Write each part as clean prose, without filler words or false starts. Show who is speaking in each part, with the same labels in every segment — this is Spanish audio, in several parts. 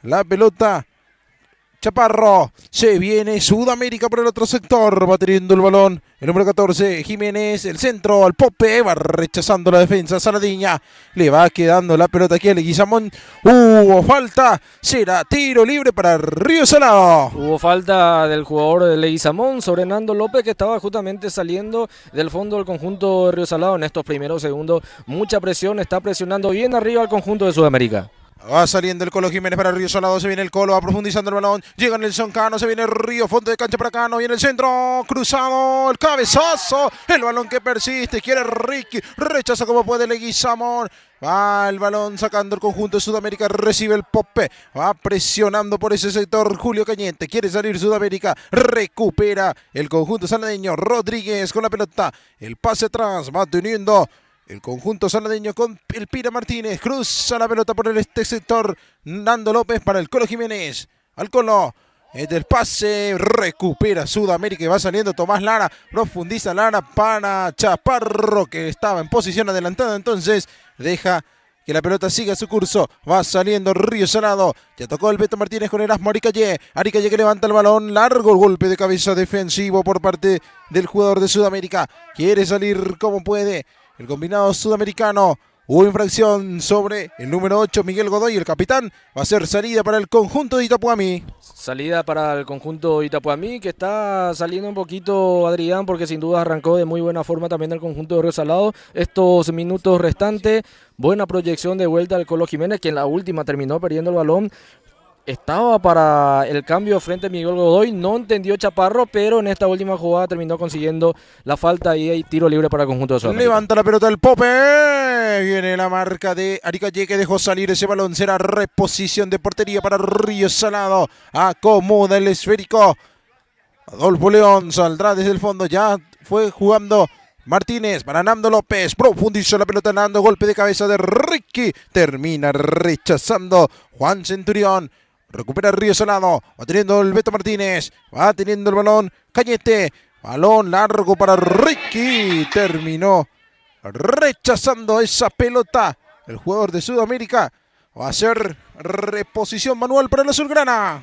Speaker 1: La pelota. Chaparro, se viene Sudamérica por el otro sector, va teniendo el balón, el número 14, Jiménez, el centro, al Pope, va rechazando la defensa, Saladiña, le va quedando la pelota aquí a Leguizamón, hubo falta, será tiro libre para Río Salado.
Speaker 2: Hubo falta del jugador de Leguizamón sobre Nando López, que estaba justamente saliendo del fondo del conjunto de Río Salado en estos primeros segundos, mucha presión, está presionando bien arriba al conjunto de Sudamérica.
Speaker 1: Va saliendo el Colo Jiménez para Río Salado, se viene el Colo, va profundizando el balón, llega Nelson Cano, se viene Río, fondo de cancha para Cano, viene el centro, cruzado, el cabezazo, el balón que persiste, quiere Ricky, rechaza como puede Leguizamón, va el balón sacando el conjunto de Sudamérica, recibe el Pope, va presionando por ese sector Julio Cañete, quiere salir Sudamérica, recupera el conjunto saladeño, Rodríguez con la pelota, el pase atrás, va teniendo el conjunto saladeño con el Pira Martínez, cruza la pelota por este sector, Nando López para el Colo Jiménez, al Colo, el pase, recupera Sudamérica y va saliendo Tomás Lara, profundiza Lara para Chaparro que estaba en posición adelantada, entonces deja que la pelota siga su curso, va saliendo Río Salado, ya tocó el Beto Martínez con Erasmo Aricalle que levanta el balón, largo el golpe de cabeza defensivo por parte del jugador de Sudamérica, quiere salir como puede, el combinado sudamericano, hubo infracción sobre el número 8, Miguel Godoy, el capitán, va a ser salida para el conjunto de Itapuamí.
Speaker 2: Salida para el conjunto de Itapuamí, que está saliendo un poquito Adrián, porque sin duda arrancó de muy buena forma también el conjunto de Río Salado. Estos minutos restantes, buena proyección de vuelta al Colo Jiménez, que en la última terminó perdiendo el balón. Estaba para el cambio frente a Miguel Godoy, no entendió Chaparro, pero en esta última jugada terminó consiguiendo la falta y hay tiro libre para el conjunto de Sudamérica.
Speaker 1: Levanta la pelota el Pope, viene la marca de Aricalle que dejó salir ese balón, será reposición de portería para Río Salado, acomoda el esférico, Adolfo León saldrá desde el fondo, ya fue jugando Martínez para Nando López, profundizó la pelota Nando, golpe de cabeza de Ricky, termina rechazando Juan Centurión. Recupera Río Salado, va teniendo el Beto Martínez, va teniendo el balón Cañete, balón largo para Ricky, terminó rechazando esa pelota. El jugador de Sudamérica va a ser reposición manual para la azulgrana.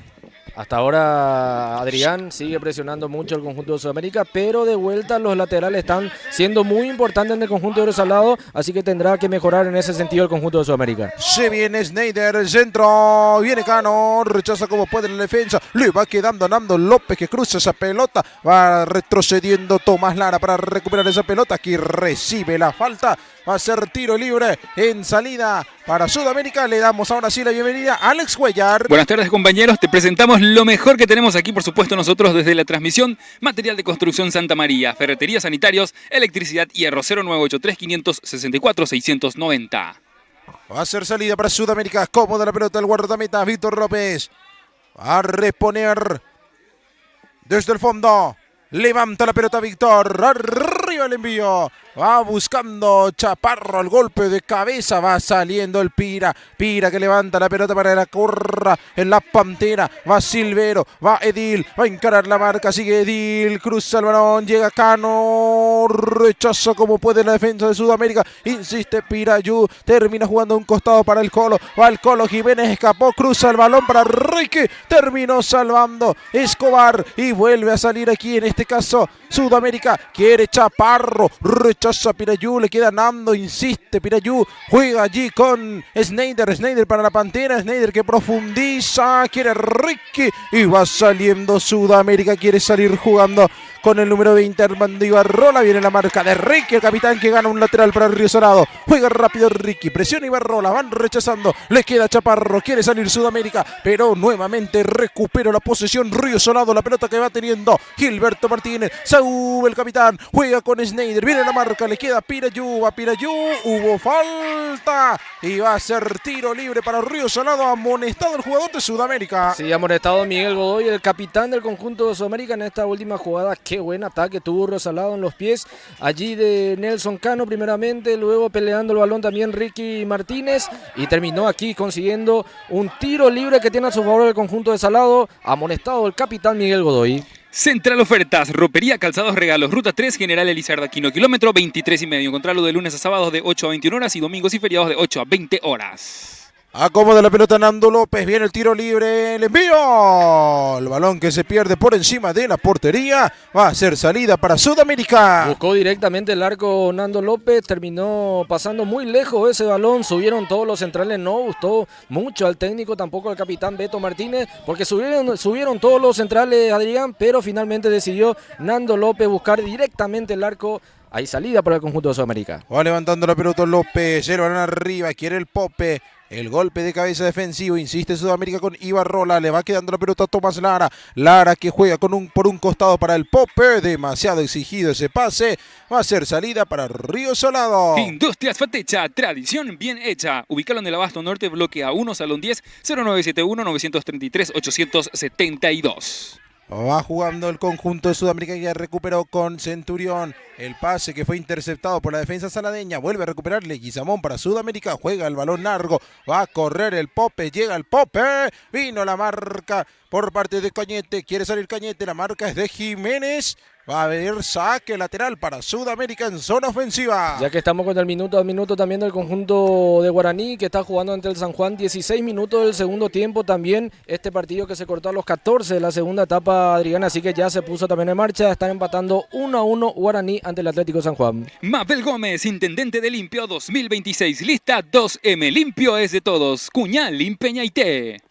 Speaker 2: Hasta ahora Adrián sigue presionando mucho el conjunto de Sudamérica, pero de vuelta los laterales están siendo muy importantes en el conjunto de Río Salado, así que tendrá que mejorar en ese sentido el conjunto de Sudamérica.
Speaker 1: Se viene Schneider, el centro, viene Cano, rechaza como puede la defensa, le va quedando a Nando López que cruza esa pelota, va retrocediendo Tomás Lara para recuperar esa pelota, aquí recibe la falta, va a ser tiro libre en salida para Sudamérica. Le damos ahora sí la bienvenida a Alex Cuellar.
Speaker 3: Buenas tardes compañeros, te presentamos lo mejor que tenemos aquí, por supuesto nosotros desde la transmisión. Material de construcción Santa María, ferretería, sanitarios, electricidad, hierro. 0983-564-690.
Speaker 1: Va a ser salida para Sudamérica, cómoda la pelota del guardameta Víctor López, va a reponer desde el fondo, levanta la pelota Víctor, arriba el envío, va buscando Chaparro, el golpe de cabeza, va saliendo el Pira que levanta la pelota para la curra en la Pantera, va Silvero, va Edil, va a encarar la marca, sigue Edil, cruza el balón, llega Cano, rechaza como puede la defensa de Sudamérica, insiste Pirayú, termina jugando un costado para el Colo, va el Colo, Jiménez escapó, cruza el balón para Ricky, terminó salvando Escobar y vuelve a salir aquí en este caso Sudamérica, quiere Chaparro, rechaza Pirayú, le queda Nando, insiste Pirayú, juega allí con Schneider para la Pantera, Schneider que profundiza, quiere Ricky y va saliendo Sudamérica, quiere salir jugando con el número 20 Armando Ibarrola, viene la marca de Ricky, el capitán que gana un lateral para Río Salado, juega rápido Ricky, presiona Ibarrola, van rechazando, le queda Chaparro, quiere salir Sudamérica, pero nuevamente recupera la posesión Río Salado, la pelota que va teniendo Gilberto Martínez, sube el capitán, juega con Schneider, viene la marca, le queda Pirayú, va Pirayú, hubo falta y va a ser tiro libre para Río Salado, amonestado el jugador de Sudamérica.
Speaker 2: Sí, amonestado Miguel Godoy, el capitán del conjunto de Sudamérica en esta última jugada. Qué buen ataque tuvo Río Salado en los pies allí de Nelson Cano primeramente, luego peleando el balón también Ricky Martínez y terminó aquí consiguiendo un tiro libre que tiene a su favor el conjunto de Salado, amonestado el capitán Miguel Godoy.
Speaker 3: Central Ofertas, ropería, calzados, regalos, ruta 3, General Elizardo Aquino, kilómetro 23,5. Encontrarlo de lunes a sábados de 8 a 21 horas y domingos y feriados de 8 a 20 horas.
Speaker 1: Acomoda la pelota Nando López, viene el tiro libre, el envío. El balón que se pierde por encima de la portería. Va a ser salida para Sudamérica.
Speaker 2: Buscó directamente el arco Nando López, terminó pasando muy lejos ese balón, subieron todos los centrales, no gustó mucho al técnico, tampoco al capitán Beto Martínez, porque subieron todos los centrales, Adrián, pero finalmente decidió Nando López buscar directamente el arco. Hay salida para el conjunto de Sudamérica.
Speaker 1: Va levantando la pelota López, el balón arriba, quiere el Pope. El golpe de cabeza defensivo, insiste Sudamérica con Ibarrola, le va quedando la pelota a Tomás Lara. Lara que juega por un costado para el Pope, demasiado exigido ese pase. Va a ser salida para Río Salado.
Speaker 3: Industrias Fatecha, tradición bien hecha. Ubícalo en el Abasto Norte, bloque A1, Salón 10, 0971-933-872.
Speaker 1: Va jugando el conjunto de Sudamérica que ya recuperó con Centurión. El pase que fue interceptado por la defensa saladeña. Vuelve a recuperar Leguizamón para Sudamérica. Juega el balón largo. Va a correr el Pope. Llega el Pope. Vino la marca por parte de Cañete. Quiere salir Cañete. La marca es de Jiménez. Va a haber saque lateral para Sudamérica en zona ofensiva.
Speaker 2: Ya que estamos con el minuto a minuto también del conjunto de Guaraní que está jugando ante el San Juan, 16 minutos del segundo tiempo también, este partido que se cortó a los 14 de la segunda etapa, Adrián, así que ya se puso también en marcha, están empatando 1-1 Guaraní ante el Atlético San Juan.
Speaker 3: Mabel Gómez, intendente de Limpio 2026, lista 2M, limpio es de todos, Cuñal, Impeñaité.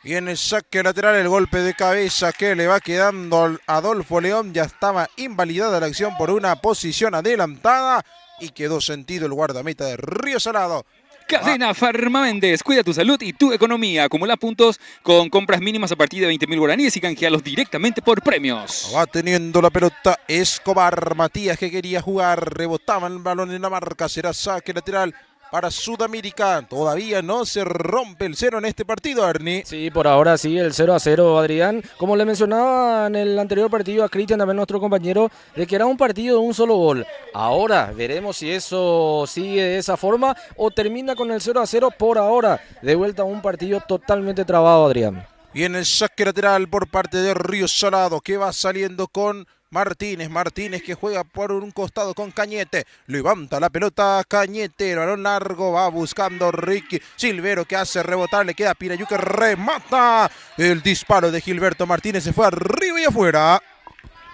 Speaker 1: Viene el saque lateral, el golpe de cabeza que le va quedando a Adolfo León. Ya estaba invalidada la acción por una posición adelantada y quedó sentido el guardameta de Río Salado.
Speaker 3: Cadena Farma Méndez, cuida tu salud y tu economía. Acumula puntos con compras mínimas a partir de 20.000 guaraníes y canjealos directamente por premios.
Speaker 1: Va teniendo la pelota Escobar, Matías que quería jugar, rebotaba el balón en la marca, será saque lateral para Sudamérica. Todavía no se rompe el cero en este partido, Ernie.
Speaker 2: Sí, por ahora sí, el 0-0, Adrián. Como le mencionaba en el anterior partido a Cristian, también nuestro compañero, de que era un partido de un solo gol. Ahora veremos si eso sigue de esa forma o termina con el 0-0 por ahora. De vuelta a un partido totalmente trabado, Adrián.
Speaker 1: Viene el saque lateral por parte de Río Salado que va saliendo con Martínez que juega por un costado con Cañete, levanta la pelota Cañete, el balón largo, va buscando Ricky Silvero que hace rebotar, le queda Pirayu que remata, el disparo de Gilberto Martínez se fue arriba y afuera.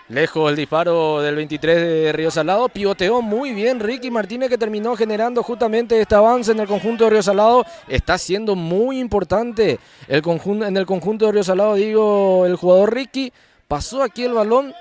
Speaker 2: Lejos el disparo del 23 de Río Salado, pivoteó muy bien Ricky Martínez que terminó generando justamente este avance en el conjunto de Río Salado, está siendo muy importante en el conjunto de Río Salado, digo, el jugador Ricky, pasó aquí el balón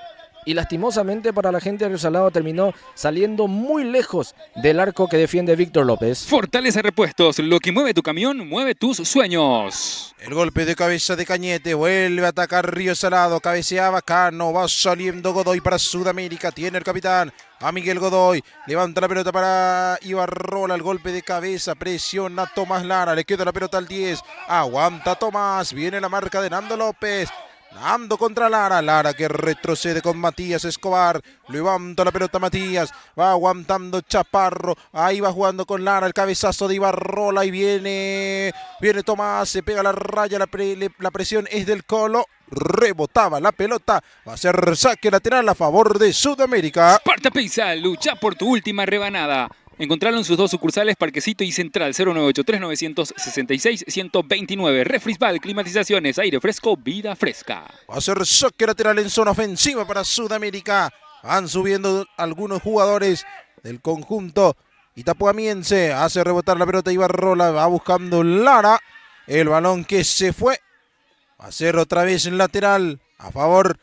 Speaker 2: y lastimosamente para la gente de Río Salado terminó saliendo muy lejos del arco que defiende Víctor López.
Speaker 3: Fortaleza Repuestos, lo que mueve tu camión, mueve tus sueños.
Speaker 1: El golpe de cabeza de Cañete, vuelve a atacar Río Salado, cabeceaba Cano, va saliendo Godoy para Sudamérica, tiene el capitán a Miguel Godoy, levanta la pelota para Ibarrola, el golpe de cabeza, presiona Tomás Lara, le queda la pelota al 10, aguanta Tomás, viene la marca de Nando López. Nando contra Lara, Lara que retrocede con Matías Escobar, levanta la pelota Matías, va aguantando Chaparro, ahí va jugando con Lara, el cabezazo de Ibarrola y viene Tomás, se pega la raya, la presión es del Colo, rebotaba la pelota, va a ser saque lateral a favor de Sudamérica.
Speaker 3: Sparta Pizza, lucha por tu última rebanada. Encontrarlo en sus dos sucursales, Parquecito y Central, 0983-966-129. Refrisbal, climatizaciones, aire fresco, vida fresca.
Speaker 1: Va a ser saque lateral en zona ofensiva para Sudamérica. Van subiendo algunos jugadores del conjunto itapuamiense. Hace rebotar la pelota Ibarrola, va buscando Lara. El balón que se fue. Va a ser otra vez en lateral a favor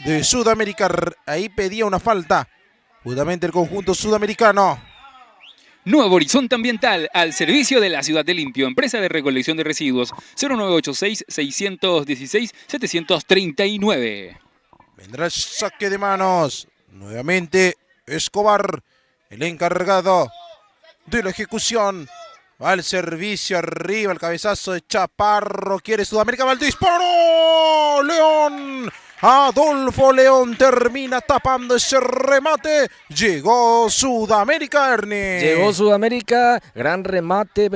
Speaker 1: de Sudamérica. Ahí pedía una falta. Justamente el conjunto sudamericano.
Speaker 3: Nuevo Horizonte Ambiental, al servicio de la Ciudad de Limpio, empresa de recolección de residuos, 0986-616-739.
Speaker 1: Vendrá el saque de manos. Nuevamente Escobar, el encargado de la ejecución. Va el servicio arriba, el cabezazo de Chaparro. Quiere Sudamérica, va el disparo. León. Adolfo León termina tapando ese remate. Llegó Sudamérica, Ernie.
Speaker 2: Llegó Sudamérica, gran remate.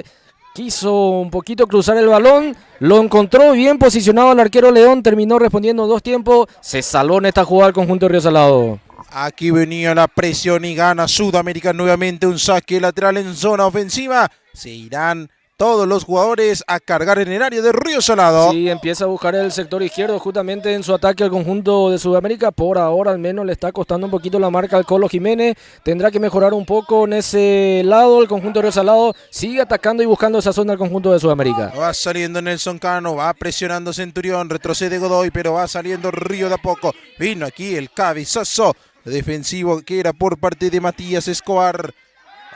Speaker 2: Quiso un poquito cruzar el balón. Lo encontró bien posicionado el arquero León. Terminó respondiendo 2 tiempos. Se saló en esta jugada el conjunto de Río Salado.
Speaker 1: Aquí venía la presión y gana Sudamérica nuevamente un saque lateral en zona ofensiva. Se irán todos los jugadores a cargar en el área de Río Salado.
Speaker 2: Sí, empieza a buscar el sector izquierdo justamente en su ataque al conjunto de Sudamérica. Por ahora al menos le está costando un poquito la marca al Colo Jiménez. Tendrá que mejorar un poco en ese lado. El conjunto de Río Salado sigue atacando y buscando esa zona del conjunto de Sudamérica.
Speaker 1: Va saliendo Nelson Cano, va presionando Centurión, retrocede Godoy, pero va saliendo Río de a poco. Vino aquí el cabezazo defensivo que era por parte de Matías Escobar.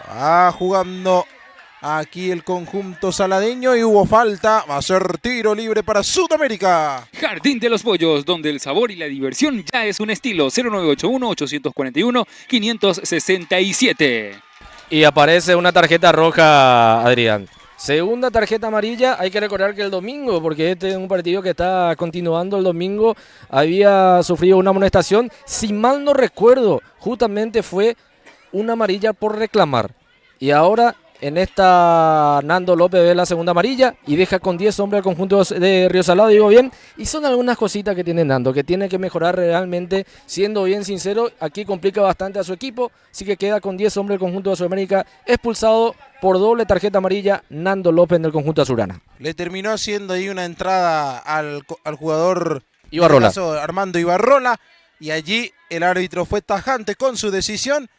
Speaker 1: Va jugando aquí el conjunto saladeño y hubo falta. Va a ser tiro libre para Sudamérica.
Speaker 3: Jardín de los Pollos, donde el sabor y la diversión ya es un estilo. 0981-841-567.
Speaker 2: Y aparece una tarjeta roja, Adrián. Segunda tarjeta amarilla. Hay que recordar que el domingo, porque este es un partido que está continuando el domingo, había sufrido una amonestación. Si mal no recuerdo, justamente fue una amarilla por reclamar. Y ahora en esta Nando López ve la segunda amarilla y deja con 10 hombres al conjunto de Río Salado, digo bien. Y son algunas cositas que tiene Nando, que tiene que mejorar realmente, siendo bien sincero. Aquí complica bastante a su equipo, así que queda con 10 hombres el conjunto de Sudamérica, expulsado por doble tarjeta amarilla Nando López del conjunto azulgrana.
Speaker 1: Le terminó haciendo ahí una entrada al jugador
Speaker 2: Ibarrola.
Speaker 1: en este caso, Armando Ibarrola, y allí el árbitro fue tajante con su decisión.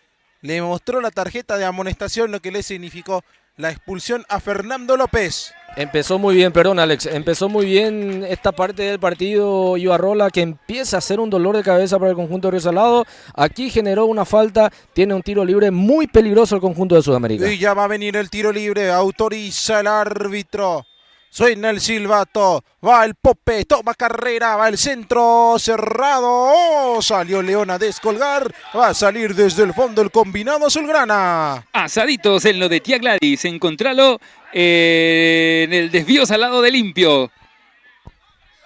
Speaker 1: Le mostró la tarjeta de amonestación, lo que le significó la expulsión a Fernando López.
Speaker 2: Empezó muy bien, perdón Alex, empezó muy bien esta parte del partido Ibarrola, que empieza a ser un dolor de cabeza para el conjunto de Río Salado. Aquí generó una falta, tiene un tiro libre muy peligroso el conjunto de Sudamérica.
Speaker 1: Y ya va a venir el tiro libre, autoriza el árbitro. Suena el silbato, va el Pope, toma carrera, va el centro cerrado. Oh, salió León a descolgar, va a salir desde el fondo el combinado azulgrana.
Speaker 3: Asaditos en lo de tía Gladys. Encontralo en el desvío salado de Limpio.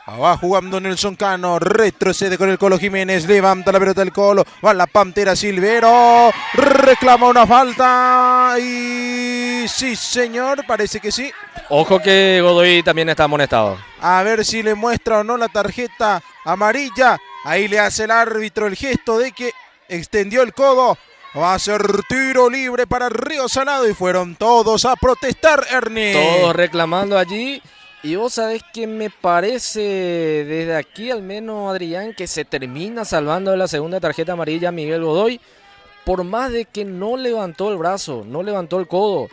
Speaker 1: Va jugando Nelson Cano, retrocede con el Colo Jiménez, levanta la pelota del Colo, va la Pantera Silvero, reclama una falta y sí señor, parece que sí.
Speaker 2: Ojo que Godoy también está amonestado.
Speaker 1: A ver si le muestra o no la tarjeta amarilla, ahí le hace el árbitro el gesto de que extendió el codo. Va a ser tiro libre para Río Salado y fueron todos a protestar, Ernie.
Speaker 2: Todos reclamando allí. Y vos sabés que me parece desde aquí al menos, Adrián, que se termina salvando de la segunda tarjeta amarilla Miguel Godoy, por más de que no levantó el brazo, no levantó el codo,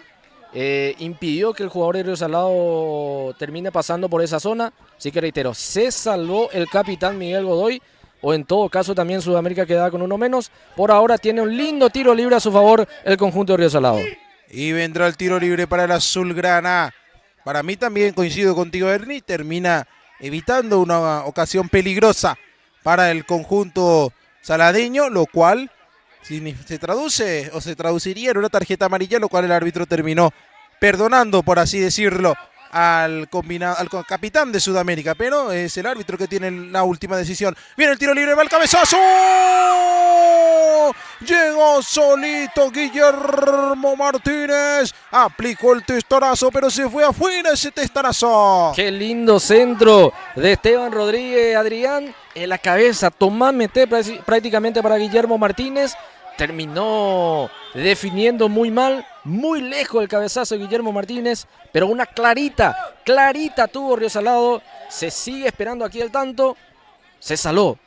Speaker 2: impidió que el jugador de Río Salado termine pasando por esa zona. Así que reitero, se salvó el capitán Miguel Godoy, o en todo caso también Sudamérica queda con uno menos. Por ahora tiene un lindo tiro libre a su favor el conjunto de Río Salado.
Speaker 1: Y vendrá el tiro libre para el azulgrana. Para mí también, coincido contigo, Ernie, termina evitando una ocasión peligrosa para el conjunto saladeño, lo cual se traduce o se traduciría en una tarjeta amarilla, lo cual el árbitro terminó perdonando, por así decirlo, al capitán de Sudamérica, pero es el árbitro que tiene la última decisión. Viene el tiro libre, va el cabezazo. Llegó solito Guillermo Martínez, aplicó el testarazo, pero se fue afuera ese testarazo.
Speaker 2: Qué lindo centro de Esteban Rodríguez, Adrián, en la cabeza, tomá, meté prácticamente para Guillermo Martínez. Terminó definiendo muy mal, muy lejos el cabezazo de Guillermo Martínez, pero una clarita tuvo Río Salado. Se sigue esperando aquí el tanto, se saló.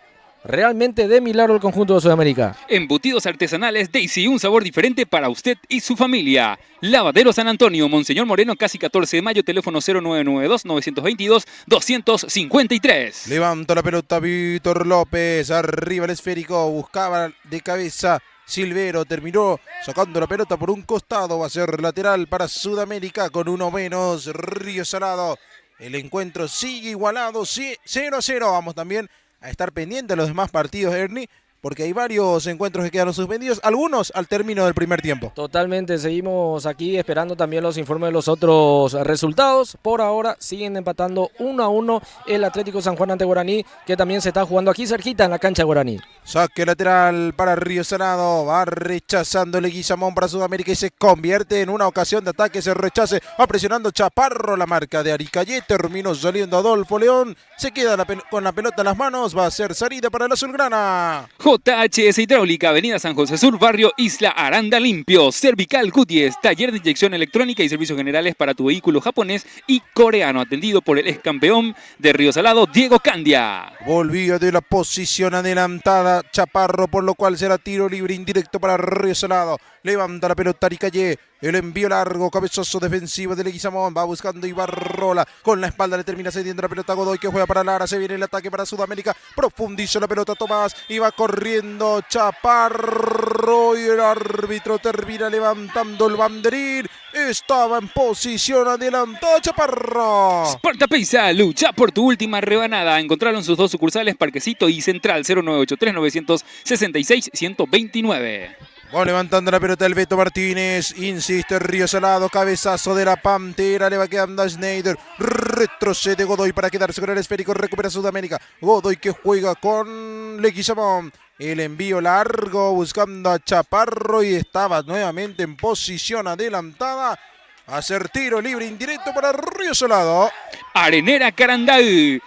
Speaker 2: Realmente de milagro el conjunto de Sudamérica.
Speaker 3: Embutidos artesanales Daisy, un sabor diferente para usted y su familia. Lavadero San Antonio, Monseñor Moreno, casi 14 de mayo, teléfono 0992-922-253.
Speaker 1: Levanta la pelota Víctor López, arriba el esférico, buscaba de cabeza Silvero, terminó sacando la pelota por un costado, va a ser lateral para Sudamérica con uno menos Río Salado. El encuentro sigue igualado, 0-0, vamos también a estar pendiente de los demás partidos, Ernie, porque hay varios encuentros que quedaron suspendidos, algunos al término del primer tiempo.
Speaker 2: Totalmente, seguimos aquí esperando también los informes de los otros resultados. Por ahora siguen empatando 1-1 el Atlético San Juan ante Guaraní, que también se está jugando aquí cerquita en la cancha de Guaraní.
Speaker 1: Saque lateral para Río Salado, va rechazando Leguizamón para Sudamérica y se convierte en una ocasión de ataque, se rechace, va presionando Chaparro, la marca de Aricayé, terminó saliendo Adolfo León, se queda con la pelota en las manos, va a ser salida para la azulgrana.
Speaker 3: JHS Hidráulica, Avenida San José Sur, Barrio Isla Aranda Limpio. Cervical Cuties, taller de inyección electrónica y servicios generales para tu vehículo japonés y coreano, atendido por el ex campeón de Río Salado, Diego Candia.
Speaker 1: Volvía de la posición adelantada Chaparro, por lo cual será tiro libre indirecto para Río Salado. Levanta la pelota Aricalle, el envío largo, cabezazo defensivo de Leguizamón, va buscando Ibarrola, con la espalda le termina cediendo la pelota a Godoy, que juega para Lara, se viene el ataque para Sudamérica, profundiza la pelota Tomás, y va corriendo Chaparro, y el árbitro termina levantando el banderín, estaba en posición adelantada Chaparro.
Speaker 3: Sparta Pisa, lucha por tu última rebanada. Encontraron sus dos sucursales, Parquecito y Central, 0983-966-129.
Speaker 1: Va levantando la pelota el Beto Martínez, insiste Río Salado, cabezazo de la Pantera, le va quedando a Schneider, retrocede Godoy para quedarse con el esférico, recupera Sudamérica, Godoy que juega con Leguizamón, el envío largo buscando a Chaparro y estaba nuevamente en posición adelantada, a hacer tiro libre indirecto para Río Salado.
Speaker 3: Arenera Carandal,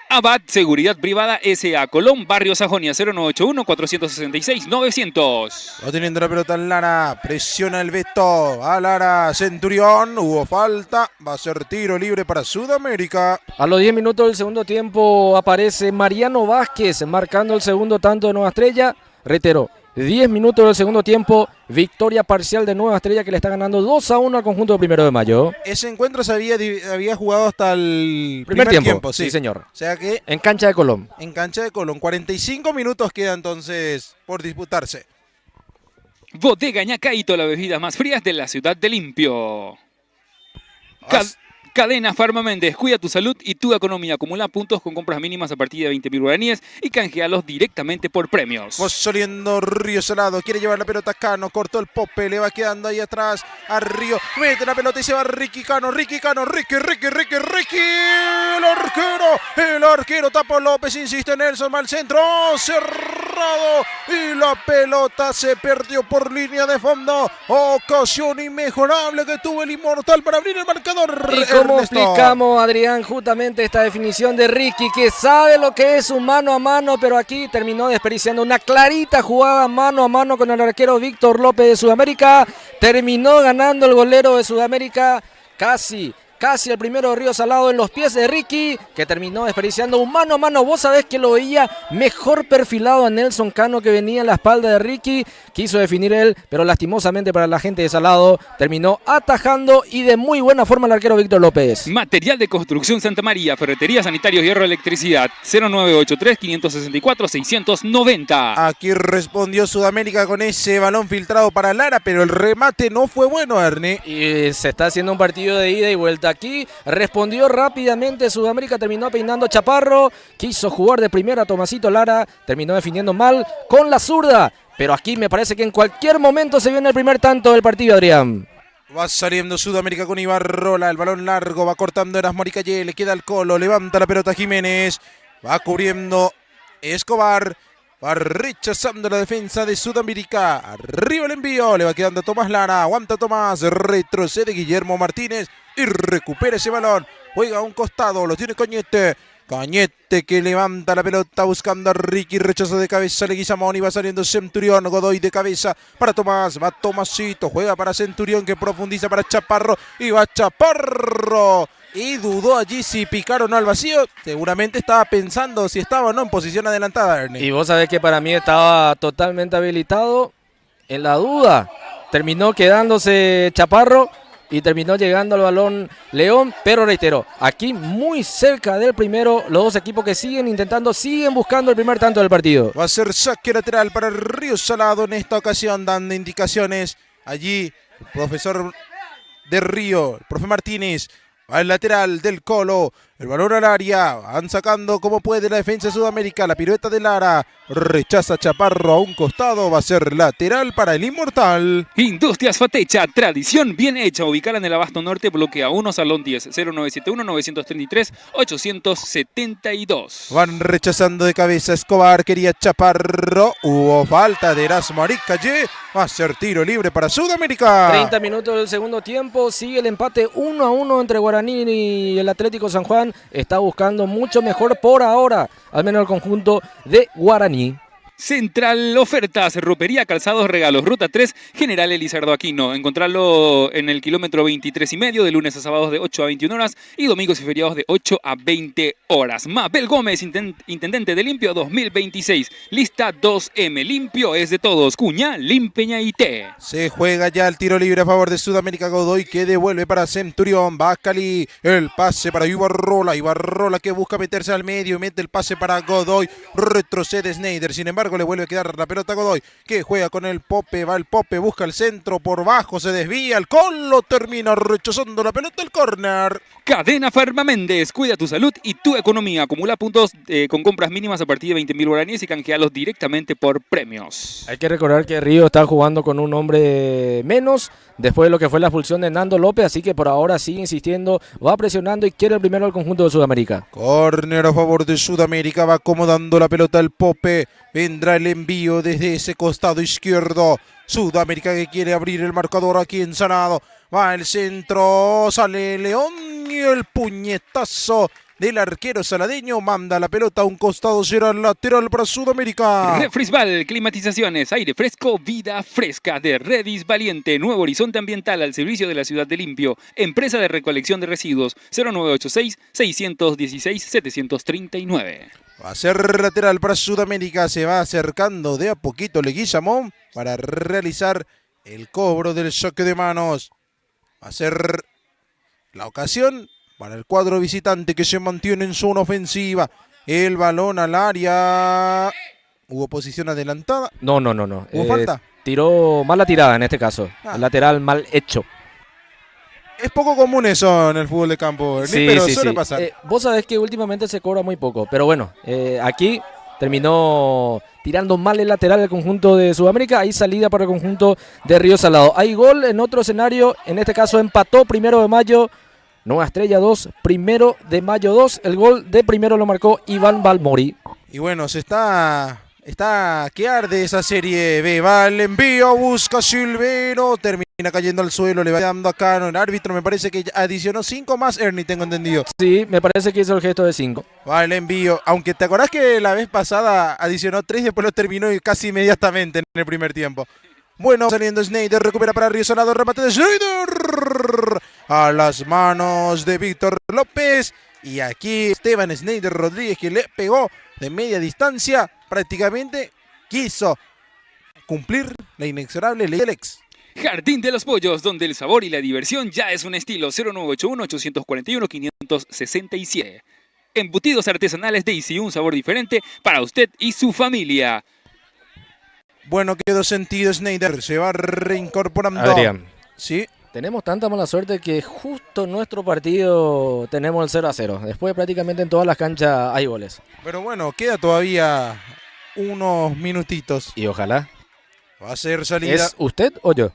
Speaker 3: Abad Seguridad Privada S.A. Colón, Barrio Sajonia, 0981-466-900.
Speaker 1: Va teniendo la pelota en Lara, presiona el Beto, a Lara, Centurión, hubo falta, va a ser tiro libre para Sudamérica.
Speaker 2: A los 10 minutos del segundo tiempo aparece Mariano Vázquez marcando el segundo tanto de Nueva Estrella. Reitero, 10 minutos del segundo tiempo, victoria parcial de Nueva Estrella que le está ganando 2-1 al conjunto de 1 de Mayo.
Speaker 1: Ese encuentro se había jugado hasta el
Speaker 2: Primer tiempo, sí señor.
Speaker 1: O sea que
Speaker 2: En cancha de Colón.
Speaker 1: en cancha de Colón, 45 minutos queda entonces por disputarse.
Speaker 3: Bodega Ñacaito, las bebidas más frías de la ciudad de Limpio. Cadena Farma Méndez, cuida tu salud y tu economía. Acumula puntos con compras mínimas a partir de 20.000 guaraníes y canjealos directamente por premios.
Speaker 1: Va saliendo Río Salado, quiere llevar la pelota a Cano, cortó el pope, le va quedando ahí atrás a Río, mete la pelota y se va Ricky Cano, Ricky, el arquero Tapo López, insiste Nelson, mal centro, cerrado, y la pelota se perdió por línea de fondo, ocasión inmejorable que tuvo el Inmortal para abrir el marcador.
Speaker 2: ¿Y cómo explicamos, Adrián, justamente esta definición de Ricky, que sabe lo que es un mano a mano, pero aquí terminó desperdiciando una clarita jugada mano a mano con el arquero Víctor López de Sudamérica, terminó ganando el golero de Sudamérica, casi el primero de Río Salado en los pies de Ricky, que terminó desperdiciando un mano a mano. Vos sabés que lo veía mejor perfilado a Nelson Cano, que venía en la espalda de Ricky, quiso definir él, pero lastimosamente para la gente de Salado terminó atajando y de muy buena forma el arquero Víctor López.
Speaker 3: Material de construcción Santa María, ferretería, sanitarios, hierro, electricidad, 0983-564-690.
Speaker 1: Aquí respondió Sudamérica con ese balón filtrado para Lara, pero el remate no fue bueno, Ernie.
Speaker 2: Y se está haciendo un partido de ida y vuelta. Aquí respondió rápidamente Sudamérica, terminó peinando a Chaparro, quiso jugar de primera a Tomasito Lara, terminó definiendo mal con la zurda, pero aquí me parece que en cualquier momento se viene el primer tanto del partido, Adrián.
Speaker 1: Va saliendo Sudamérica con Ibarrola, el balón largo, va cortando Erasmo Aricalle, le queda el Colo, levanta la pelota Jiménez, va cubriendo Escobar, va rechazando la defensa de Sudamérica, arriba el envío, le va quedando Tomás Lara, aguanta Tomás, retrocede Guillermo Martínez y recupera ese balón, juega a un costado, lo tiene Cañete que levanta la pelota buscando a Ricky, rechazo de cabeza Leguizamón y va saliendo Centurión, Godoy de cabeza para Tomás, va Tomasito, juega para Centurión que profundiza para Chaparro y va Chaparro. Y dudó allí si picar o no al vacío, seguramente estaba pensando si estaba o no en posición adelantada, Ernie.
Speaker 2: Y vos sabés que para mí estaba totalmente habilitado, en la duda, terminó quedándose Chaparro y terminó llegando al balón León, pero reitero, aquí muy cerca del primero, los dos equipos que siguen buscando el primer tanto del partido.
Speaker 1: Va a ser saque lateral para Río Salado en esta ocasión, dando indicaciones allí el profesor de Río, el profe Martínez, va el lateral del Colo, el balón al área, van sacando como puede la defensa de Sudamérica, la pirueta de Lara, rechaza Chaparro a un costado, va a ser lateral para el Inmortal.
Speaker 3: Industrias Fatecha, tradición bien hecha, ubicada en el Abasto Norte, bloque A1, Salón 10, 0971-933-872.
Speaker 1: Van rechazando de cabeza Escobar, quería Chaparro, hubo falta de Erasmo Aricalle, va a ser tiro libre para Sudamérica.
Speaker 2: 30 minutos del segundo tiempo, sigue el empate 1-1 entre Guaraní y el Atlético San Juan, está buscando mucho mejor por ahora, al menos el conjunto de Guaraní.
Speaker 3: Central Ofertas, ropería, calzados, regalos, ruta 3, General Elizardo Aquino. Encontrarlo en el kilómetro 23,5 de lunes a sábados de 8 a 21 horas y domingos y feriados de 8 a 20 horas. Mabel Gómez, intendente de Limpio 2026. Lista 2M. Limpio es de todos. Cuña, Limpeña y T.
Speaker 1: Se juega ya el tiro libre a favor de Sudamérica. Godoy que devuelve para Centurión. Va Cali. El pase para Ibarrola. Ibarrola que busca meterse al medio. Mete el pase para Godoy. Retrocede Schneider. Sin embargo, le vuelve a quedar la pelota a Godoy, que juega con el Pope, va el Pope, busca el centro por bajo, se desvía, el Colo termina rechazando la pelota, el córner.
Speaker 3: Cadena Farma Méndez, cuida tu salud y tu economía. Acumula puntos con compras mínimas a partir de 20.000 guaraníes y canjealos directamente por premios.
Speaker 2: Hay que recordar que Río está jugando con un hombre menos después de lo que fue la expulsión de Nando López, así que por ahora sigue insistiendo, va presionando y quiere el primero al conjunto de Sudamérica.
Speaker 1: Córner a favor de Sudamérica, va acomodando la pelota el Pope, vendrá el envío desde ese costado izquierdo. Sudamérica que quiere abrir el marcador aquí en Sanado. Va el centro, sale León y el puñetazo del arquero saladeño manda la pelota a un costado, será lateral para Sudamérica.
Speaker 3: Refrisval, climatizaciones, aire fresco, vida fresca de Redis Valiente, nuevo horizonte ambiental al servicio de la ciudad de Limpio. Empresa de recolección de residuos 0986-616-739.
Speaker 1: Va a ser lateral para Sudamérica, se va acercando de a poquito Leguizamón para realizar el cobro del saque de manos. Va a ser la ocasión para el cuadro visitante que se mantiene en zona ofensiva. El balón al área. ¿Hubo posición adelantada?
Speaker 2: No.
Speaker 1: ¿Hubo falta?
Speaker 2: Tiró mal la tirada en este caso. El lateral mal hecho.
Speaker 1: Es poco común eso en el fútbol de campo, Ernie, pero suele pasar.
Speaker 2: Vos sabés que últimamente se cobra muy poco, pero bueno, aquí terminó tirando mal el lateral del conjunto de Sudamérica. Hay salida para el conjunto de Río Salado. Hay gol en otro escenario, en este caso empató 1 de mayo. Nueva Estrella 2, 1 de mayo 2. El gol de primero lo marcó Iván Balmori.
Speaker 1: Y bueno, se está que arde esa serie B. Va el envío, busca Silvero, termina cayendo al suelo, le va dando acá el árbitro. Me parece que adicionó 5 más, Ernie, tengo entendido.
Speaker 2: Sí, me parece que hizo el gesto de 5.
Speaker 1: Va el envío, aunque te acordás que la vez pasada adicionó 3, después lo terminó casi inmediatamente en el primer tiempo. Bueno, saliendo Schneider, recupera para Río Salado, remate de Schneider a las manos de Víctor López. Y aquí Esteban Schneider Rodríguez, que le pegó de media distancia, prácticamente quiso cumplir la inexorable ley del ex.
Speaker 3: Jardín de los Pollos, donde el sabor y la diversión ya es un estilo. 0981-841-567. Embutidos artesanales Daisy, un sabor diferente para usted y su familia.
Speaker 1: Bueno, quedó sentido Schneider, se va reincorporando.
Speaker 2: Adrián,
Speaker 1: sí.
Speaker 2: Tenemos tanta mala suerte que justo en nuestro partido tenemos el 0-0. Después prácticamente en todas las canchas hay goles.
Speaker 1: Pero bueno, queda todavía unos minutitos.
Speaker 2: Y ojalá.
Speaker 1: Va a ser salida.
Speaker 2: ¿Es usted o yo?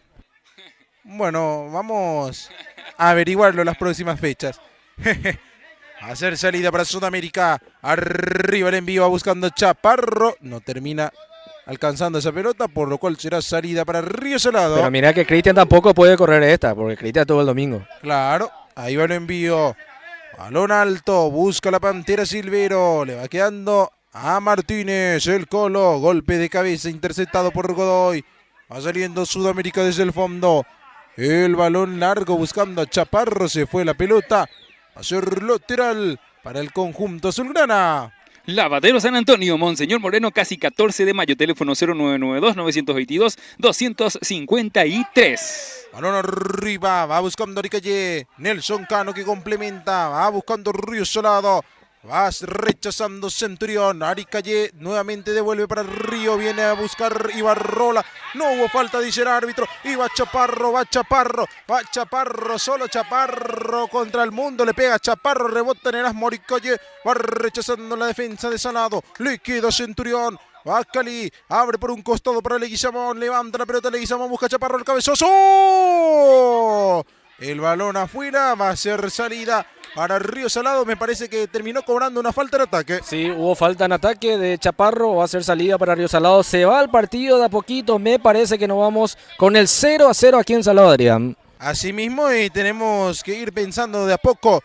Speaker 1: Bueno, vamos a averiguarlo en las próximas fechas. Va a ser salida para Sudamérica. Arriba el envío, va buscando Chaparro. No termina alcanzando esa pelota, por lo cual será salida para Río Salado.
Speaker 2: Pero mira que Cristian tampoco puede correr esta, porque Cristian todo el domingo.
Speaker 1: Claro, ahí va el envío. Balón alto, busca la Pantera Silvero. Le va quedando a Martínez, el Colo. Golpe de cabeza interceptado por Godoy. Va saliendo Sudamérica desde el fondo. El balón largo buscando a Chaparro. Se fue la pelota. Va a ser lateral para el conjunto azulgrana.
Speaker 3: Lavadero San Antonio, Monseñor Moreno, casi 14 de mayo, teléfono 0992-922-253.
Speaker 1: Balón arriba, va buscando Aricalle, Nelson Cano que complementa, va buscando Río Salado, va rechazando Centurión, Aricalle nuevamente devuelve para Río, viene a buscar Ibarrola, no hubo falta, dice el árbitro, y va Chaparro, solo Chaparro contra el mundo, le pega Chaparro, rebota en el Aricalle, va rechazando la defensa de Salado, le queda Centurión. Va Cali, abre por un costado para Leguizamón, levanta la pelota Leguizamón, busca Chaparro el cabezazo. El balón afuera, va a ser salida para Río Salado, me parece que terminó cobrando una falta de ataque.
Speaker 2: Sí, hubo falta en ataque de Chaparro, va a ser salida para Río Salado, se va al partido de a poquito, me parece que nos vamos con el 0-0 aquí en Salado, Adrián.
Speaker 1: Asimismo, tenemos que ir pensando de a poco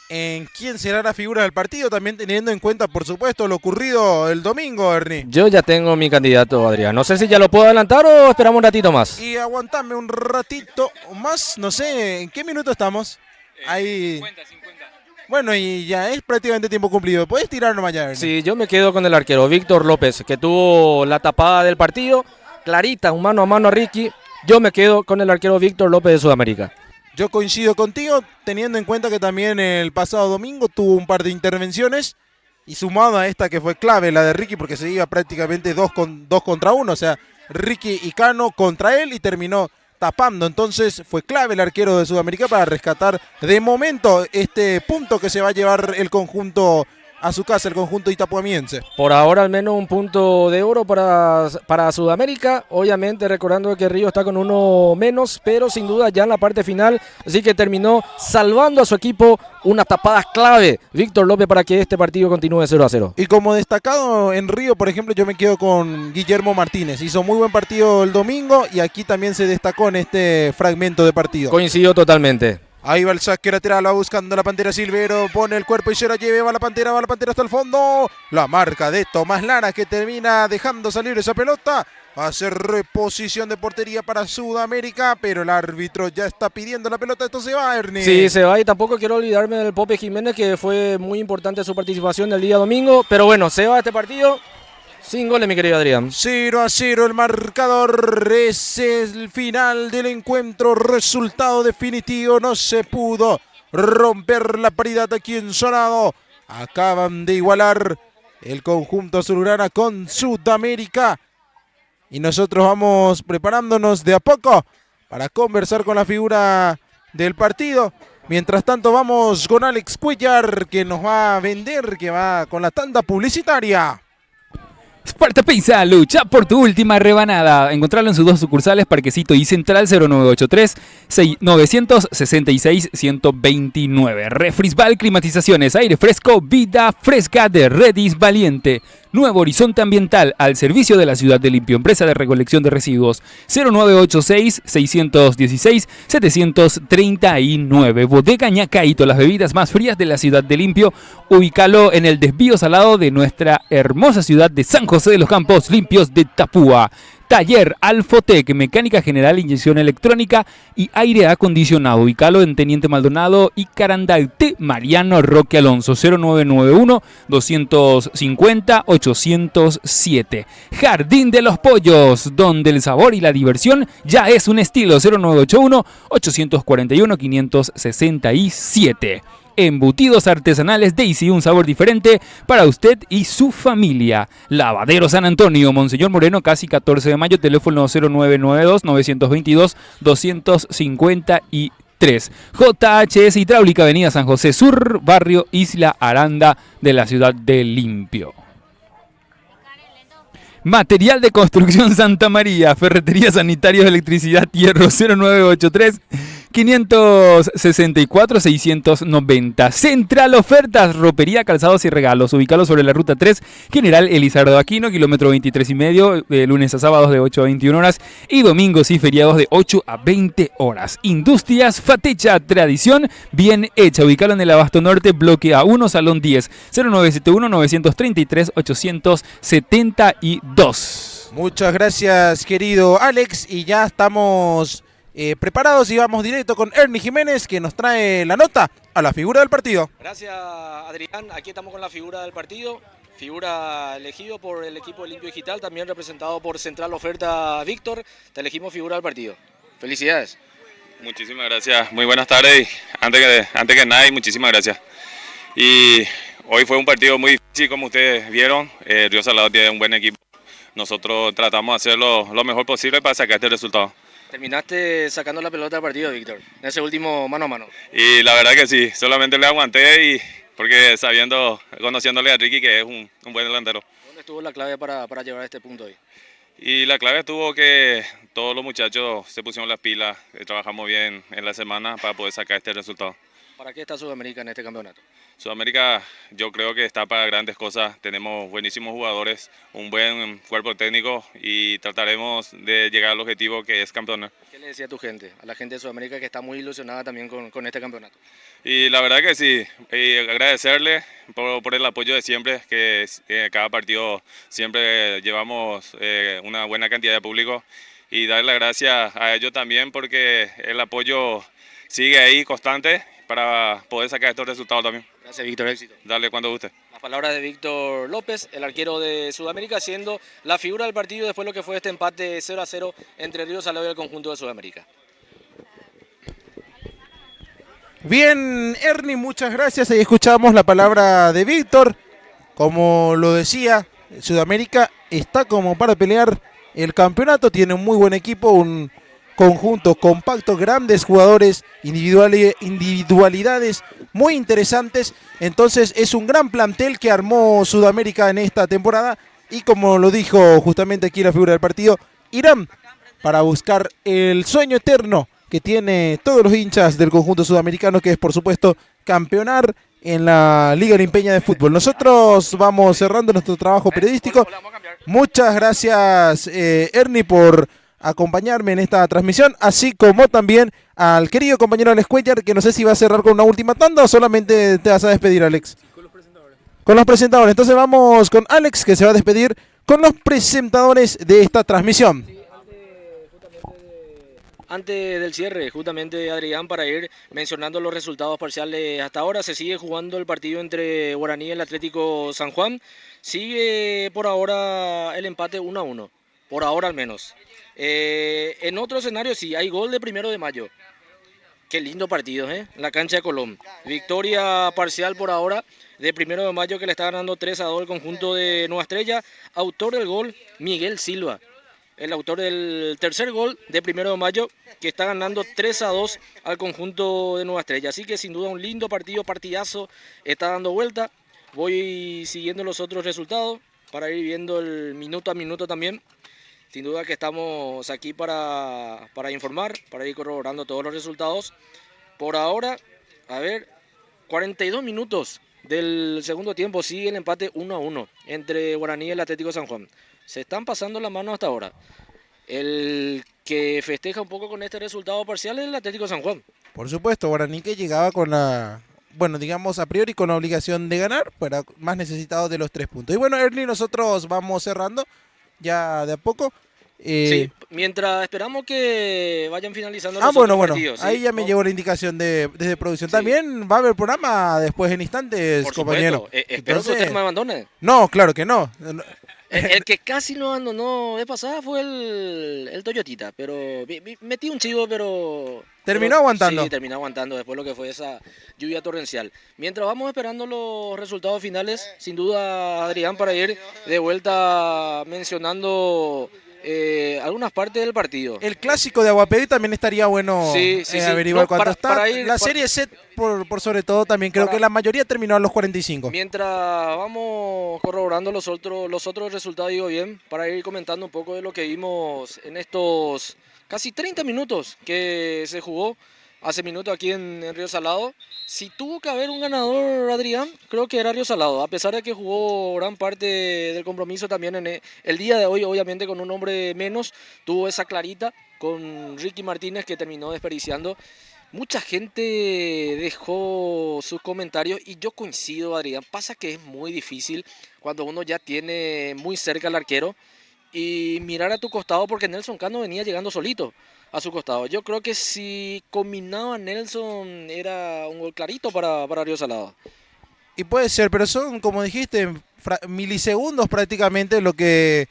Speaker 1: en quién será la figura del partido, también teniendo en cuenta, por supuesto, lo ocurrido el domingo, Ernie.
Speaker 2: Yo ya tengo mi candidato, Adrián. No sé si ya lo puedo adelantar o esperamos un ratito más.
Speaker 1: Y aguantame un ratito más, no sé, ¿en qué minuto estamos? Ahí.
Speaker 3: 50.
Speaker 1: Bueno, y ya es prácticamente tiempo cumplido. ¿Puedes tirar nomás ya, Ernie?
Speaker 2: Sí, yo me quedo con el arquero Víctor López, que tuvo la tapada del partido, clarita, un mano a mano a Ricky. Yo me quedo con el arquero Víctor López de Sudamérica.
Speaker 1: Yo coincido contigo, teniendo en cuenta que también el pasado domingo tuvo un par de intervenciones y sumado a esta que fue clave, la de Ricky, porque se iba prácticamente 2 contra 1, o sea, Ricky y Cano contra él y terminó tapando. Entonces fue clave el arquero de Sudamérica para rescatar de momento este punto que se va a llevar el conjunto a su casa, el conjunto itapuamiense.
Speaker 2: Por ahora al menos un punto de oro para Sudamérica, obviamente recordando que Río está con uno menos, pero sin duda ya en la parte final, así que terminó salvando a su equipo unas tapadas clave, Víctor López, para que este partido continúe 0-0.
Speaker 1: Y como destacado en Río, por ejemplo, yo me quedo con Guillermo Martínez. Hizo muy buen partido el domingo y aquí también se destacó en este fragmento de partido.
Speaker 2: Coincido totalmente.
Speaker 1: Ahí va el saque lateral, va buscando la Pantera Silvero, pone el cuerpo y se la lleva, va la Pantera hasta el fondo. La marca de Tomás Lara que termina dejando salir esa pelota. Va a hacer reposición de portería para Sudamérica, pero el árbitro ya está pidiendo la pelota. Esto se va, Ernie.
Speaker 2: Sí, se va, y tampoco quiero olvidarme del Pope Jiménez, que fue muy importante su participación el día domingo. Pero bueno, se va este partido sin goles, mi querido Adrián.
Speaker 1: 0-0 el marcador, ese es el final del encuentro, resultado definitivo, no se pudo romper la paridad aquí en Sonado. Acaban de igualar el conjunto azulgrana con Sudamérica y nosotros vamos preparándonos de a poco para conversar con la figura del partido. Mientras tanto vamos con Alex Cuellar, que nos va a vender, que va con la tanda publicitaria.
Speaker 3: Sparta Pizza, lucha por tu última rebanada. Encontrarlo en sus dos sucursales, Parquecito y Central, 0983 966 129. Refrisbal Climatizaciones, aire fresco, vida fresca de Redis Valiente. Nuevo Horizonte Ambiental, al servicio de la ciudad de Limpio, empresa de recolección de residuos, 0986 616 739. Bodega Ñacaito, las bebidas más frías de la ciudad de Limpio. Ubícalo en el desvío salado de nuestra hermosa ciudad de San José de los Campos Limpios de Tapúa. Taller Alfotec, mecánica general, inyección electrónica y aire acondicionado. Ubícalo en Teniente Maldonado y Carandalte. Mariano Roque Alonso, 0991 250 807. Jardín de los Pollos, donde el sabor y la diversión ya es un estilo, 0981 841 567. Embutidos artesanales Daisy, un sabor diferente para usted y su familia. Lavadero San Antonio, Monseñor Moreno, casi 14 de mayo, teléfono 0992-922-253. JHS Hidráulica, Avenida San José Sur, barrio Isla Aranda de la ciudad de Limpio. Material de construcción Santa María, ferretería, sanitarios, electricidad, hierro, 0983 564 690. Central Ofertas, ropería, calzados y regalos. Ubicado sobre la ruta 3, General Elizardo Aquino, kilómetro 23 y medio, de lunes a sábados de 8 a 21 horas y domingos y feriados de 8 a 20 horas. Industrias Fatecha, tradición bien hecha. Ubicado en el Abasto Norte, bloque A1, salón 10, 0971 933 872.
Speaker 1: Muchas gracias, querido Alex, y ya estamos preparados y vamos directo con Ernie Jiménez, que nos trae la nota a la figura del partido.
Speaker 2: Gracias, Adrián. Aquí estamos con la figura del partido. Figura elegido por el equipo de Limpio Digital, también representado por Central Oferta Víctor. Te elegimos figura del partido. Felicidades.
Speaker 4: Muchísimas gracias. Muy buenas tardes. Antes que nada, muchísimas gracias. Y hoy fue un partido muy difícil, como ustedes vieron. Río Salado tiene un buen equipo. Nosotros tratamos de hacer lo mejor posible para sacar este resultado.
Speaker 2: Terminaste sacando la pelota del partido, Víctor, en ese último mano a mano.
Speaker 4: Y la verdad que sí, solamente le aguanté porque conociéndole a Ricky, que es un buen delantero.
Speaker 2: ¿Dónde estuvo la clave para llevar a este punto hoy?
Speaker 4: Y la clave estuvo que todos los muchachos se pusieron las pilas, trabajamos bien en la semana para poder sacar este resultado.
Speaker 2: ¿Para qué está Sudamérica en este campeonato?
Speaker 4: Sudamérica yo creo que está para grandes cosas, tenemos buenísimos jugadores, un buen cuerpo técnico y trataremos de llegar al objetivo que es campeonar.
Speaker 2: ¿Qué le decía a tu gente, a la gente de Sudamérica que está muy ilusionada también con este campeonato?
Speaker 4: Y la verdad que sí, y agradecerle por el apoyo de siempre, que cada partido siempre llevamos una buena cantidad de público y darle las gracias a ellos también porque el apoyo sigue ahí constante para poder sacar estos resultados también.
Speaker 2: Gracias, Víctor, éxito.
Speaker 4: Dale cuando guste.
Speaker 2: Las palabras de Víctor López, el arquero de Sudamérica, siendo la figura del partido después de lo que fue este empate 0-0 entre Río Salado y el conjunto de Sudamérica.
Speaker 1: Bien, Ernie, muchas gracias. Ahí escuchamos la palabra de Víctor. Como lo decía, Sudamérica está como para pelear el campeonato. Tiene un muy buen equipo, un conjunto compacto, grandes jugadores, individualidades muy interesantes. Entonces es un gran plantel que armó Sudamérica en esta temporada. Y como lo dijo justamente aquí la figura del partido, irán para buscar el sueño eterno que tiene todos los hinchas del conjunto sudamericano, que es por supuesto campeonar en la Liga Limpeña de Fútbol. Nosotros vamos cerrando nuestro trabajo periodístico. Muchas gracias, Ernie, por acompañarme en esta transmisión, así como también al querido compañero Alex Cuellar, que no sé si va a cerrar con una última tanda o solamente te vas a despedir, Alex. Con los presentadores. Con los presentadores. Entonces vamos con Alex, que se va a despedir con los presentadores de esta transmisión.
Speaker 2: Antes del cierre, justamente, Adrián, para ir mencionando los resultados parciales hasta ahora, se sigue jugando el partido entre Guaraní y el Atlético San Juan. Sigue por ahora el empate 1-1, por ahora al menos. En otro escenario sí, hay gol de 1 de mayo. Qué lindo partido, ¿eh? La cancha de Colón. Victoria parcial por ahora de 1 de mayo, que le está ganando 3-2 el conjunto de Nueva Estrella. Autor del gol, Miguel Silva. El autor del tercer gol de 1 de mayo, que está ganando 3-2 al conjunto de Nueva Estrella. Así que sin duda un lindo partido, partidazo, está dando vuelta. Voy siguiendo los otros resultados para ir viendo el minuto a minuto también. Sin duda que estamos aquí para informar, para ir corroborando todos los resultados. Por ahora, a ver, 42 minutos del segundo tiempo, sigue el empate 1-1 entre Guaraní y el Atlético San Juan. Se están pasando la mano hasta ahora. El que festeja un poco con este resultado parcial es el Atlético San Juan.
Speaker 1: Por supuesto, Guaraní que llegaba con la, bueno, digamos a priori con la obligación de ganar, pero más necesitado de los 3 puntos. Y bueno, Ernie, nosotros vamos cerrando ya de a poco.
Speaker 2: Sí, mientras esperamos que vayan finalizando los otros partidos.
Speaker 1: Ahí
Speaker 2: ¿sí?
Speaker 1: ya me llegó la indicación desde producción.
Speaker 2: Sí.
Speaker 1: También va a haber programa después en instantes,
Speaker 2: Por
Speaker 1: compañero.
Speaker 2: supuesto. Espero que usted no me abandone.
Speaker 1: No, claro que no.
Speaker 2: El que casi no abandonó de pasada fue el Toyotita, pero metí un chivo, pero...
Speaker 1: Terminó aguantando.
Speaker 2: Sí, terminó aguantando después de lo que fue esa lluvia torrencial. Mientras vamos esperando los resultados finales, sin duda, Adrián, para ir de vuelta mencionando algunas partes del partido.
Speaker 1: El clásico de Aguapedí también estaría bueno averiguar cuánto está. La serie set, por sobre todo, también creo que la mayoría terminó a los 45.
Speaker 2: Mientras vamos corroborando los otros resultados, digo bien, para ir comentando un poco de lo que vimos en estos casi 30 minutos que se jugó hace minutos aquí en Río Salado. Si tuvo que haber un ganador, Adrián, creo que era Río Salado, a pesar de que jugó gran parte del compromiso también en el día de hoy, obviamente con un hombre menos, tuvo esa clarita con Ricky Martínez que terminó desperdiciando. Mucha gente dejó sus comentarios y yo coincido, Adrián, pasa que es muy difícil cuando uno ya tiene muy cerca al arquero y mirar a tu costado, porque Nelson Cano venía llegando solito a su costado. Yo creo que si combinaba Nelson era un gol clarito para Río Salado.
Speaker 1: Y puede ser, pero son, como dijiste, milisegundos prácticamente lo que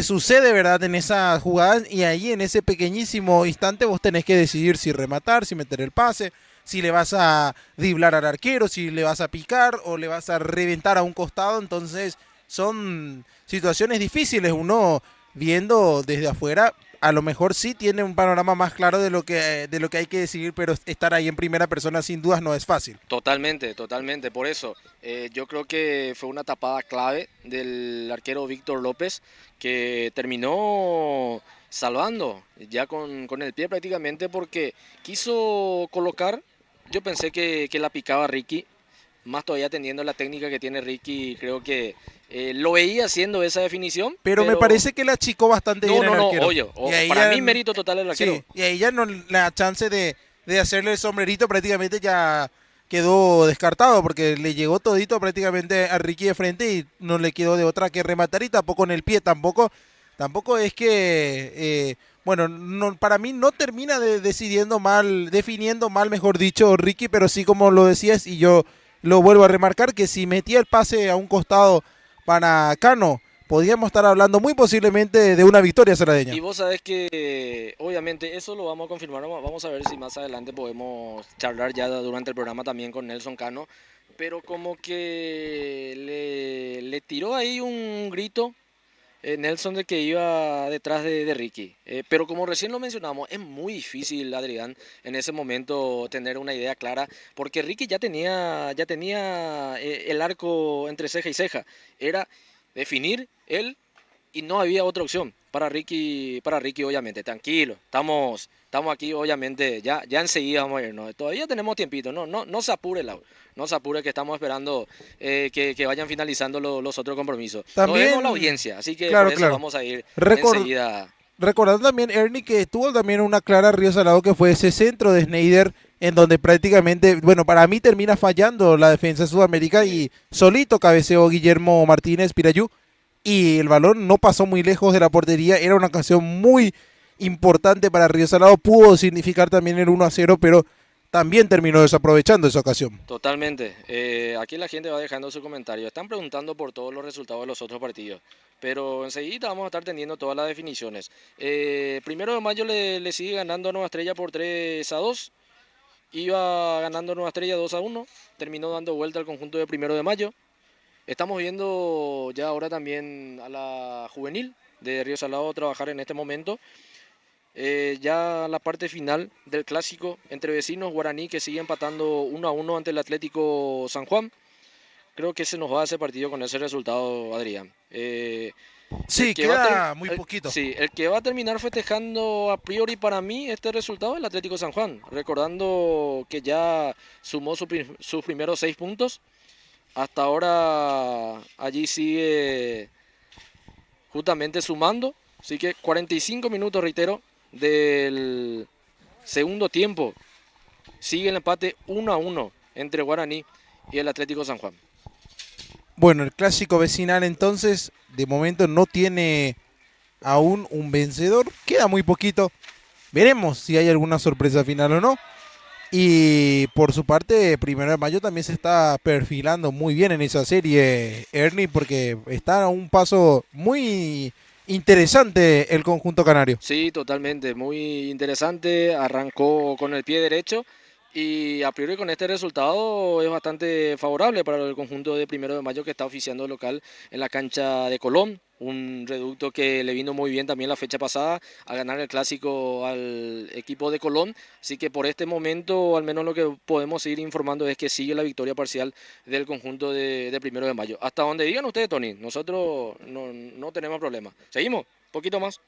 Speaker 1: sucede, ¿verdad? En esas jugadas, y ahí en ese pequeñísimo instante vos tenés que decidir si rematar, si meter el pase, si le vas a driblar al arquero, si le vas a picar o le vas a reventar a un costado. Entonces son situaciones difíciles. Uno viendo desde afuera a lo mejor sí tiene un panorama más claro de lo que hay que decidir, pero estar ahí en primera persona sin dudas no es fácil.
Speaker 2: Totalmente, totalmente. Por eso yo creo que fue una tapada clave del arquero Víctor López, que terminó salvando ya con el pie prácticamente, porque quiso colocar, yo pensé que la picaba Ricky, más todavía teniendo la técnica que tiene Ricky, creo que lo veía haciendo esa definición.
Speaker 1: Pero me parece que la achicó bastante bien el arquero.
Speaker 2: Oye,
Speaker 1: Y ahí
Speaker 2: para
Speaker 1: ya-
Speaker 2: mí mérito total del arquero.
Speaker 1: Sí, y ahí ya no, la chance de hacerle el sombrerito prácticamente ya quedó descartado, porque le llegó todito prácticamente a Ricky de frente y no le quedó de otra que rematar, y tampoco en el pie, tampoco es que, bueno, no, para mí no termina definiendo mal, mejor dicho, Ricky, pero sí, como lo decías, y yo lo vuelvo a remarcar, que si metía el pase a un costado para Cano, podríamos estar hablando muy posiblemente de una victoria saladeña.
Speaker 2: Y vos sabés que obviamente eso lo vamos a confirmar, vamos a ver si más adelante podemos charlar ya durante el programa también con Nelson Cano, pero como que le tiró ahí un grito Nelson de que iba detrás de Ricky. Pero como recién lo mencionamos, es muy difícil, Adrián, en ese momento tener una idea clara, porque Ricky ya tenía el arco entre ceja y ceja. Era definir él y no había otra opción para Ricky obviamente. Tranquilo, estamos aquí obviamente, ya enseguida vamos a irnos. Todavía tenemos tiempito, no se apure, Lau. No se apure, que estamos esperando que vayan finalizando los otros compromisos. También, nos vemos la audiencia, así que por eso vamos a ir enseguida.
Speaker 1: Recordando también, Ernie, que tuvo también una clara Río Salado, que fue ese centro de Schneider, en donde prácticamente, bueno, para mí termina fallando la defensa de Sudamérica y solito cabeceó Guillermo Martínez Pirayú, y el balón no pasó muy lejos de la portería. Era una ocasión muy importante para Río Salado, pudo significar también el 1-0, pero también terminó desaprovechando esa ocasión.
Speaker 2: Totalmente. Aquí la gente va dejando su comentario. Están preguntando por todos los resultados de los otros partidos, pero enseguida vamos a estar teniendo todas las definiciones. 1 de mayo le sigue ganando a Nueva Estrella por 3-2. Iba ganando Nueva Estrella 2-1. Terminó dando vuelta al conjunto de 1 de mayo. Estamos viendo ya ahora también a la juvenil de Río Salado trabajar en este momento. Ya la parte final del clásico entre Vecinos Guaraní, que sigue empatando 1-1 ante el Atlético San Juan. Creo que se nos va a ese partido con ese resultado, Adrián.
Speaker 1: Sí, queda muy poquito.
Speaker 2: Sí, el que va a terminar festejando a priori para mí este resultado es el Atlético San Juan, recordando que ya sumó sus primeros 6 puntos. Hasta ahora allí sigue justamente sumando, así que 45 minutos, reitero, del segundo tiempo. Sigue el empate 1-1 entre Guaraní y el Atlético San Juan.
Speaker 1: Bueno, el clásico vecinal entonces de momento no tiene aún un vencedor. Queda muy poquito. Veremos si hay alguna sorpresa final o no. Y por su parte, 1 de mayo también se está perfilando muy bien en esa serie, Ernie, porque está a un paso muy interesante el conjunto canario.
Speaker 2: Sí, totalmente, muy interesante. Arrancó con el pie derecho y a priori con este resultado es bastante favorable para el conjunto de 1 de mayo, que está oficiando local en la cancha de Colón. Un reducto que le vino muy bien también la fecha pasada a ganar el clásico al equipo de Colón. Así que por este momento, al menos lo que podemos seguir informando es que sigue la victoria parcial del conjunto de 1 de mayo. Hasta donde digan ustedes, Tony, nosotros no tenemos problema. ¿Seguimos? ¿Un poquito más?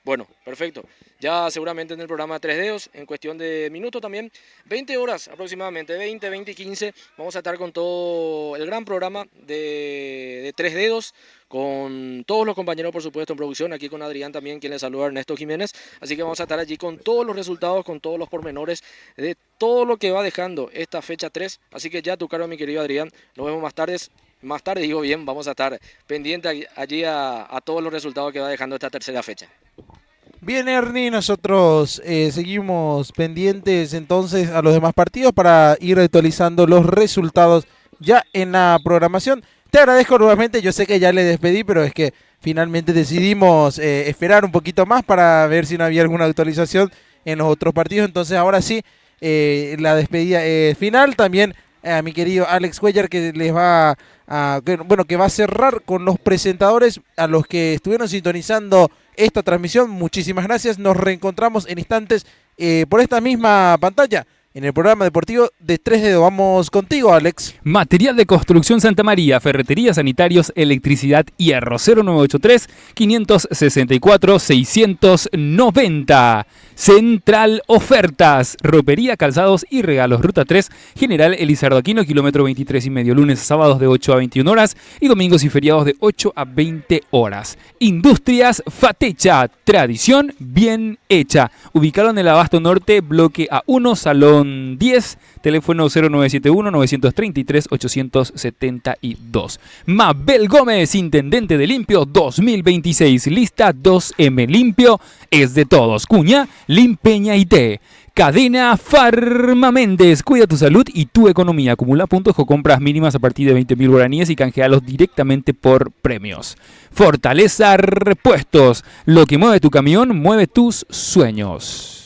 Speaker 2: Bueno, perfecto. Ya seguramente en el programa 3 Dedos, en cuestión de minutos también, 20 horas aproximadamente, 20 y 15, vamos a estar con todo el gran programa de 3 Dedos, con todos los compañeros, por supuesto, en producción, aquí con Adrián también, quien les saluda, Ernesto Jiménez. Así que vamos a estar allí con todos los resultados, con todos los pormenores de todo lo que va dejando esta fecha 3. Así que ya tu cargo, mi querido Adrián, nos vemos más tarde, digo bien, vamos a estar pendientes allí a todos los resultados que va dejando esta tercera fecha.
Speaker 1: Bien, Ernie, nosotros seguimos pendientes entonces a los demás partidos para ir actualizando los resultados ya en la programación. Te agradezco nuevamente, yo sé que ya le despedí, pero es que finalmente decidimos esperar un poquito más para ver si no había alguna actualización en los otros partidos. Entonces ahora sí, la despedida final también a mi querido Alex Cuellar, que les va que va a cerrar con los presentadores a los que estuvieron sintonizando esta transmisión. Muchísimas gracias, nos reencontramos en instantes por esta misma pantalla en el programa deportivo de 3 Dedos. Vamos contigo, Alex.
Speaker 3: Material de construcción Santa María, ferretería, sanitarios, electricidad, hierro. 0983 564 690. Central Ofertas, ropería, calzados y regalos. Ruta 3, General Elizardo Aquino, kilómetro 23,5, lunes a sábados de 8 a 21 horas y domingos y feriados de 8 a 20 horas. Industrias Fatecha, tradición bien hecha. Ubicado en el Abasto Norte, bloque A1, salón 10, teléfono 0971-933-872. Mabel Gómez, intendente de Limpio 2026, lista 2M. Limpio es de todos. Cuña, Limpeña y Té. Cadena Farma Méndez, cuida tu salud y tu economía. Acumula puntos con compras mínimas a partir de 20.000 guaraníes y canjealos directamente por premios. Fortaleza Repuestos, lo que mueve tu camión, mueve tus sueños.